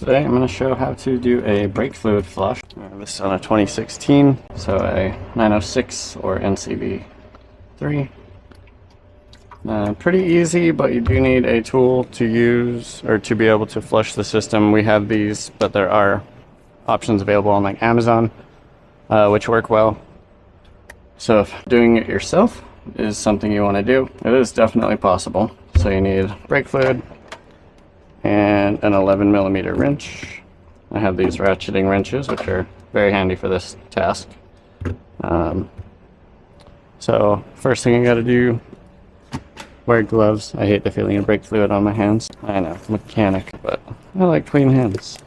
Today I'm going to show how to do a brake fluid flush. This is on a 2016, so a 906 or NCB 3. Pretty easy, but you do need a tool to use or to be able to flush the system. We have these, but there are options available on like Amazon, which work well. So if doing it yourself is something you want to do, it is definitely possible. So you need brake fluid and an 11mm wrench. I have these ratcheting wrenches, which are very handy for this task. So first thing I got to do, wear gloves. I hate the feeling of brake fluid on my hands. I know, mechanic, but I like clean hands.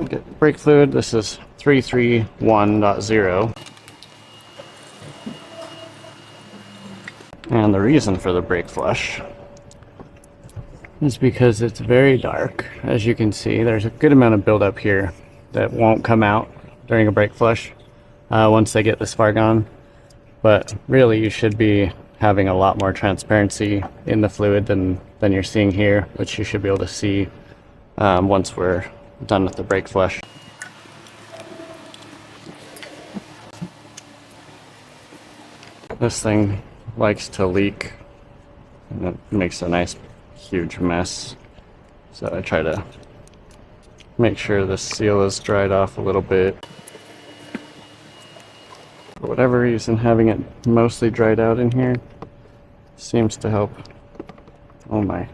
Get brake fluid. This is 331.0. And the reason for the brake flush is because it's very dark. As you can see, there's a good amount of buildup here that won't come out during a brake flush once they get this far gone. But really, you should be having a lot more transparency in the fluid than you're seeing here, which you should be able to see once we're done with the brake flush. This thing likes to leak, and it makes a nice huge mess. So I try to make sure the seal is dried off a little bit. For whatever reason, having it mostly dried out in here seems to help. Oh my,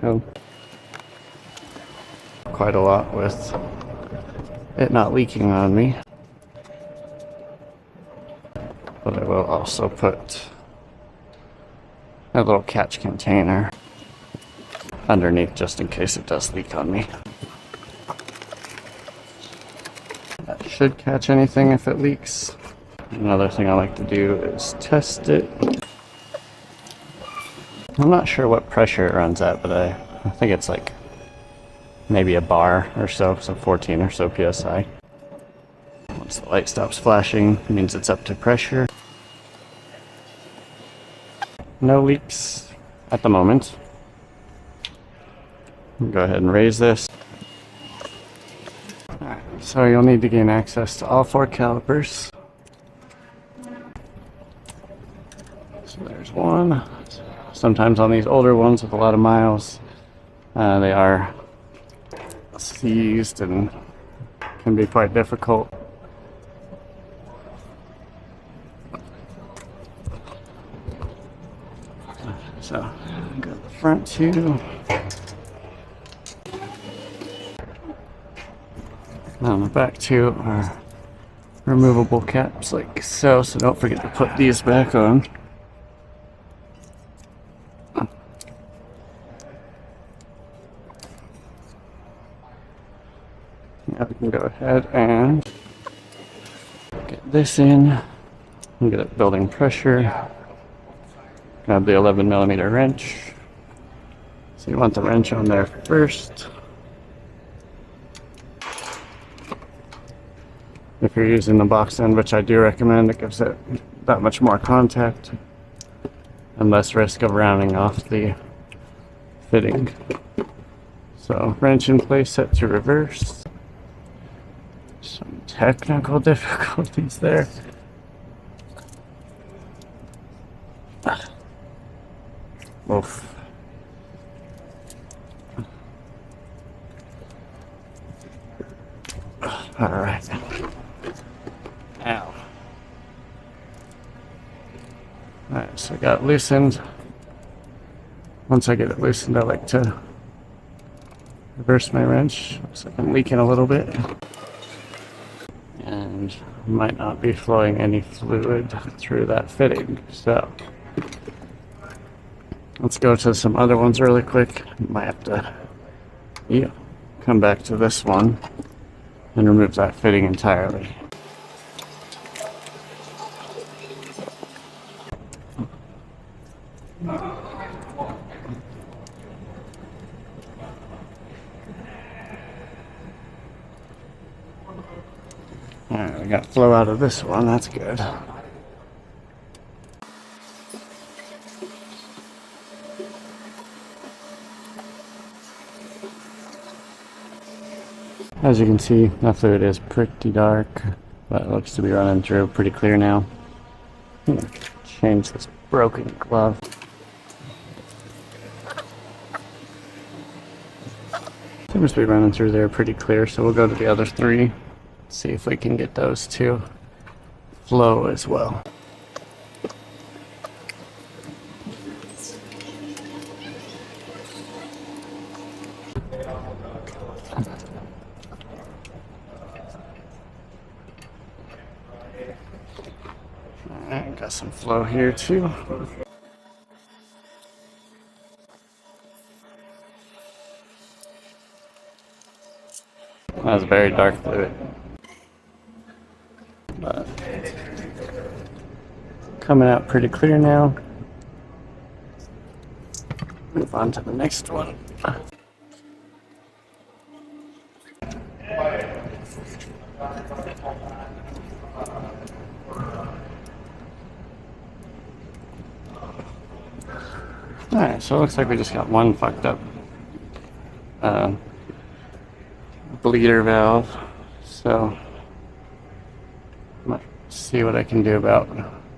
quite a lot with it not leaking on me. But I will also put a little catch container underneath just in case it does leak on me. That should catch anything if it leaks. Another thing I like to do is test it. I'm not sure what pressure it runs at, but I think it's like maybe a bar or so 14 or so PSI. Once the light stops flashing, it means it's up to pressure. No leaks at the moment. Go ahead and raise this. Alright, so you'll need to gain access to all 4 calipers. So there's one. Sometimes on these older ones with a lot of miles, they are seized and can be quite difficult. So, got the front 2. Now on the back 2 are removable caps like so, so don't forget to put these back on. Now we can go ahead and get this in and get it building pressure. Grab the 11mm wrench. So you want the wrench on there first. If you're using the box end, which I do recommend, it gives it that much more contact and less risk of rounding off the fitting. So wrench in place, set to reverse. Some technical difficulties there. Oof. Alright. Ow. Alright, so I got it loosened. Once I get it loosened, I like to reverse my wrench. Looks like I'm leaking a little bit. And might not be flowing any fluid through that fitting. So let's go to some other ones really quick. Might have to come back to this one and remove that fitting entirely. Alright, we got flow out of this one, that's good. As you can see, that fluid is pretty dark, but it looks to be running through pretty clear now. I'm gonna change this broken glove. Seems to be running through there pretty clear, so we'll go to the other three, see if we can get those to flow as well. Alright, got some flow here too. That was very dark fluid, but coming out pretty clear now. Move on to the next one. Alright, so it looks like we just got one fucked up bleeder valve, so I'm gonna see what I can do about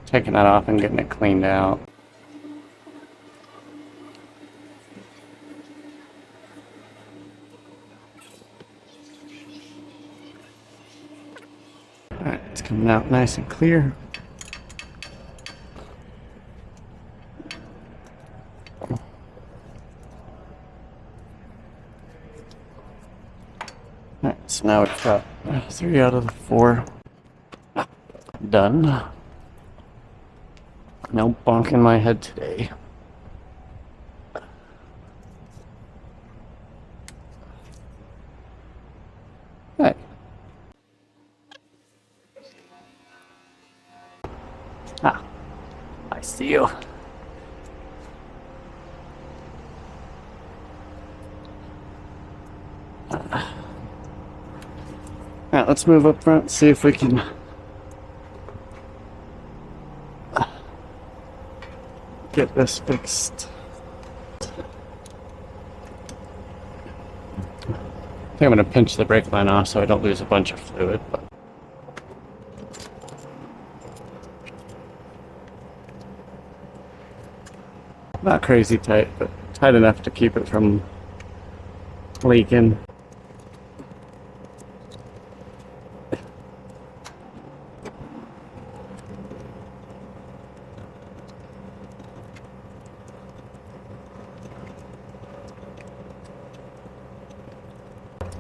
taking that off and getting it cleaned out. Alright, it's coming out nice and clear. Alright, so now we've got 3 out of the 4 done. No bonk in my head today. Hey. Ah, I see you. Alright, let's move up front, see if we can get this fixed. I think I'm going to pinch the brake line off so I don't lose a bunch of fluid. But not crazy tight, but tight enough to keep it from leaking.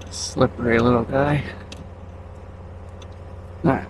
Slippery little guy. Alright.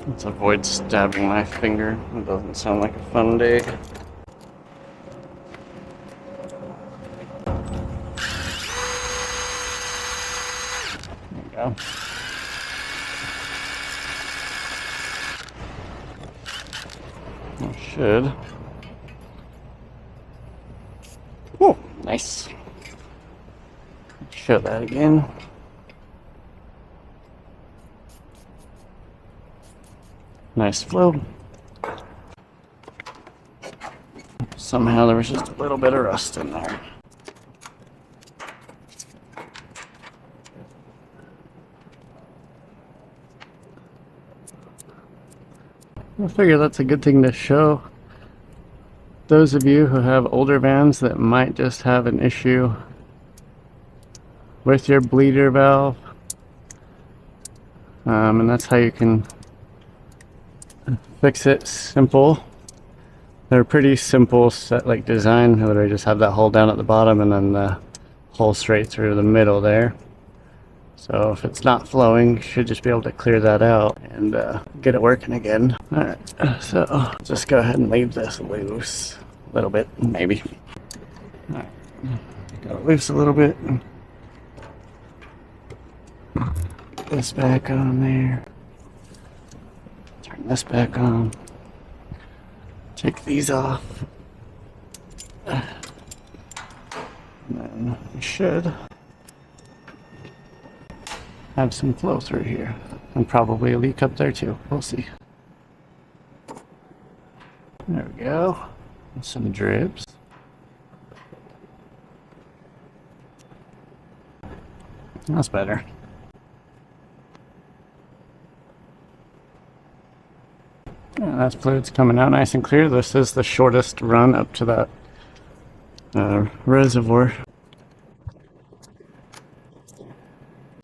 Let's avoid stabbing my finger. It doesn't sound like a fun day. There you go. I should. Oh, nice. Show that again. Nice flow. Somehow there was just a little bit of rust in there. I figure that's a good thing to show those of you who have older vans that might just have an issue with your bleeder valve. And that's how you can fix it. Simple. They're pretty simple set like design. I literally just have that hole down at the bottom and then the hole straight through the middle there. So if it's not flowing, you should just be able to clear that out and get it working again. Alright, so just go ahead and leave this loose a little bit, maybe. Alright, got it loose a little bit. Put this back on there. Turn this back on. Take these off. And then we should have some flow through here. And probably a leak up there too. We'll see. There we go. Some drips. That's better. Yeah, that fluid's coming out nice and clear. This is the shortest run up to that reservoir.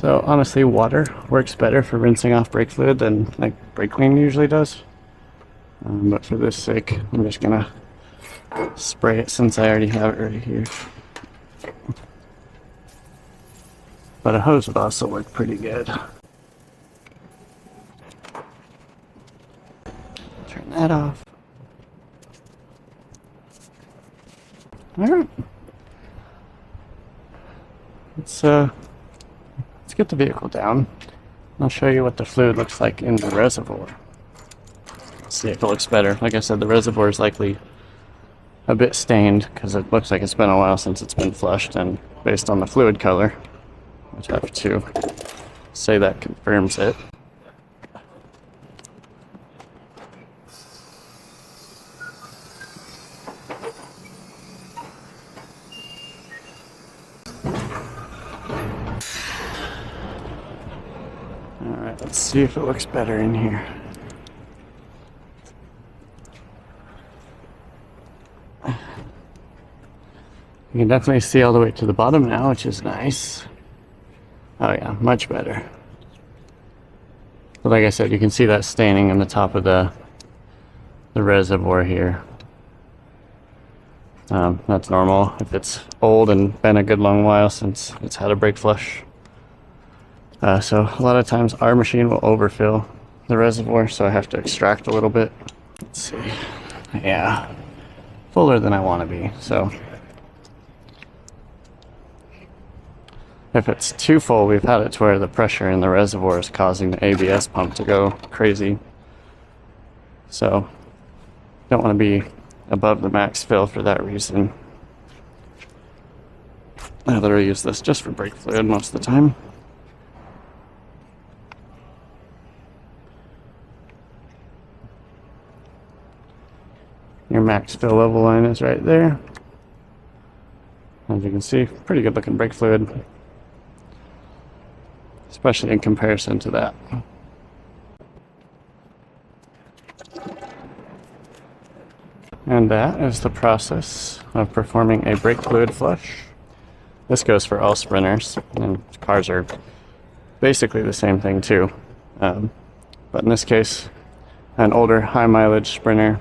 So honestly, water works better for rinsing off brake fluid than like brake clean usually does. But for this sake, I'm just gonna spray it since I already have it right here. But a hose would also work pretty good. Turn that off. Alright. Let's get the vehicle down. I'll show you what the fluid looks like in the reservoir. See if it looks better. Like I said, the reservoir is likely a bit stained because it looks like it's been a while since it's been flushed, and based on the fluid color, I'd have to say that confirms it. Alright, let's see if it looks better in here. You can definitely see all the way to the bottom now, which is nice. Oh yeah, much better. But like I said, you can see that staining on the top of the reservoir here. That's normal if it's old and been a good long while since it's had a brake flush. So a lot of times our machine will overfill the reservoir, so I have to extract a little bit. Let's see. Yeah, fuller than I want to be. So if it's too full, we've had it to where the pressure in the reservoir is causing the ABS pump to go crazy. So don't want to be above the max fill for that reason. I literally use this just for brake fluid most of the time. Your max fill level line is right there. As you can see, pretty good looking brake fluid, especially in comparison to that. And that is the process of performing a brake fluid flush. This goes for all sprinters, and cars are basically the same thing too. But in this case, an older high mileage sprinter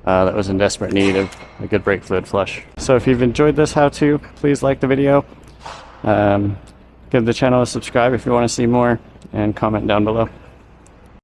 that was in desperate need of a good brake fluid flush. So if you've enjoyed this how-to, please like the video. Give the channel a subscribe if you want to see more, and comment down below.